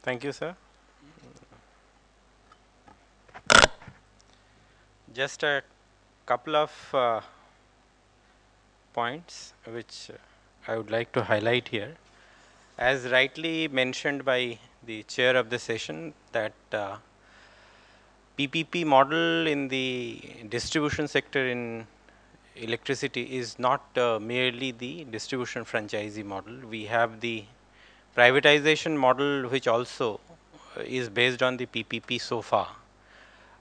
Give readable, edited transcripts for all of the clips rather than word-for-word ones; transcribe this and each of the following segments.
Thank you, sir. Just a couple of points which I would like to highlight here. As rightly mentioned by the chair of the session, that PPP model in the distribution sector in electricity is not merely the distribution franchisee model. We have the privatization model, which also is based on the PPP so far.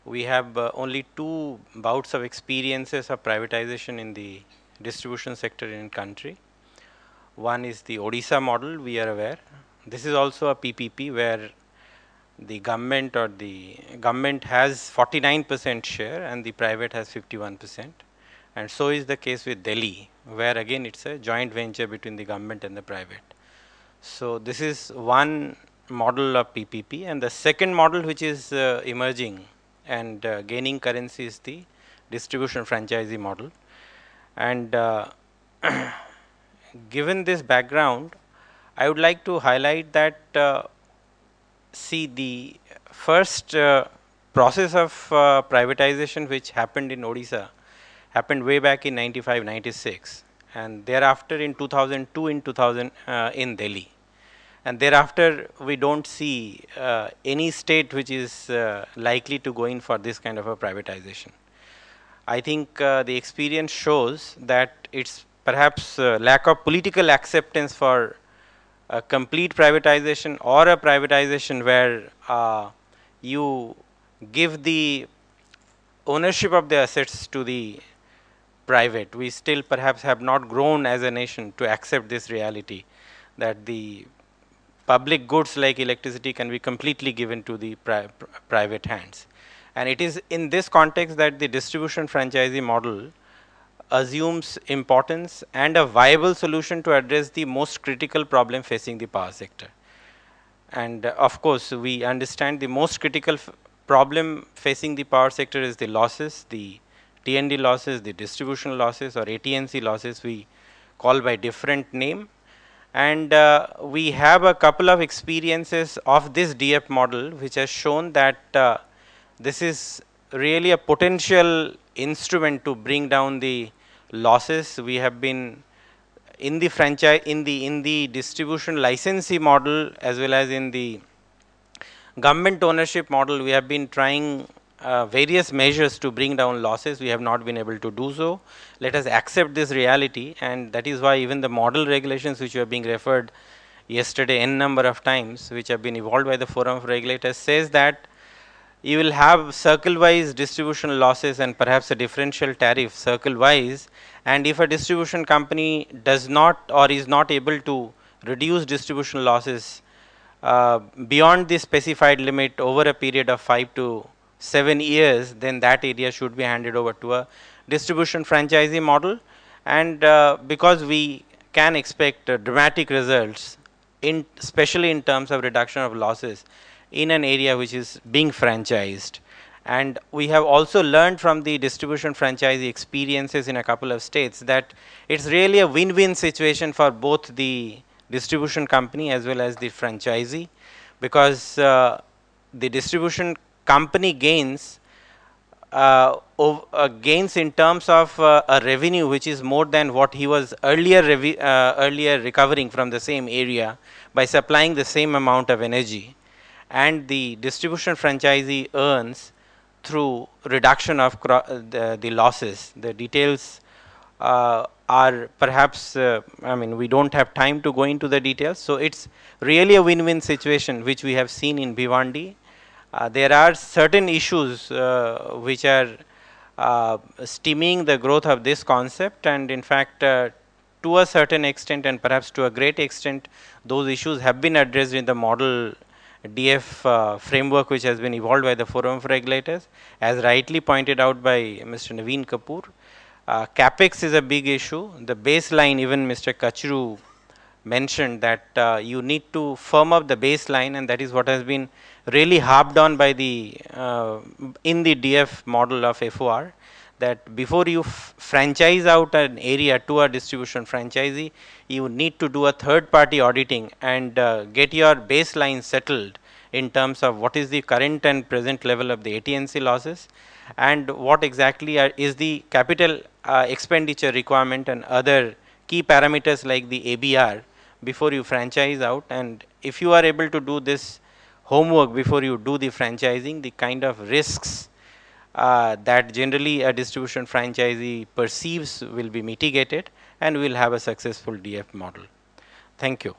We have only two bouts of experiences of privatization in the distribution sector in country. One is the Odisha model, we are aware. This is also a PPP where the government has 49% share and the private has 51%. And so is the case with Delhi, where again it's a joint venture between the government and the private. So this is one model of PPP, and the second model which is emerging and gaining currency is the distribution franchisee model. And given this background, I would like to highlight that see the first process of privatization which happened in Odisha happened way back in 95-96, and thereafter in 2002 in 2000 in Delhi, and thereafter we don't see any state which is likely to go in for this kind of a privatization. I think the experience shows that it's perhaps lack of political acceptance for a complete privatization or a privatization where you give the ownership of the assets to the private. We still perhaps have not grown as a nation to accept this reality that the public goods like electricity can be completely given to the private hands. And it is in this context that the distribution franchisee model assumes importance and a viable solution to address the most critical problem facing the power sector. And of course, we understand the most critical problem facing the power sector is the losses, the T&D losses, the distribution losses, or AT&C losses, we call by different name. And we have a couple of experiences of this DF model which has shown that this is really a potential instrument to bring down the losses. We have been in the franchise, in the distribution licensee model as well as in the government ownership model, we have been trying various measures to bring down losses. We have not been able to do so. Let us accept this reality, and that is why even the model regulations which were being referred yesterday n number of times, which have been evolved by the Forum of Regulators, says that you will have circle-wise distribution losses and perhaps a differential tariff circle-wise, and if a distribution company does not or is not able to reduce distribution losses beyond the specified limit over a period of 5 to 7 years, then that area should be handed over to a distribution franchisee model. And because we can expect dramatic results, especially in terms of reduction of losses in an area which is being franchised. And we have also learned from the distribution franchisee experiences in a couple of states that it's really a win-win situation for both the distribution company as well as the franchisee, because the distribution company gains gains in terms of a revenue which is more than what he was earlier recovering from the same area by supplying the same amount of energy, and the distribution franchisee earns through reduction of the losses. The details are perhaps, I mean, we don't have time to go into the details. So it's really a win-win situation which we have seen in Bhiwandi. There are certain issues which are stemming the growth of this concept, and in fact to a certain extent and perhaps to a great extent those issues have been addressed in the model DF framework which has been evolved by the Forum of Regulators. As rightly pointed out by Mr. Naveen Kapoor, capex is a big issue. The baseline, even Mr. Kachru mentioned that you need to firm up the baseline, and that is what has been really harped on by the in the DF model of FOR, that before you franchise out an area to a distribution franchisee, you need to do a third party auditing and get your baseline settled in terms of what is the current and present level of the AT&C losses, and what exactly is the capital expenditure requirement and other key parameters like the ABR before you franchise out. And if you are able to do this homework before you do the franchising, the kind of risks that generally a distribution franchisee perceives will be mitigated, and we will have a successful DF model. Thank you.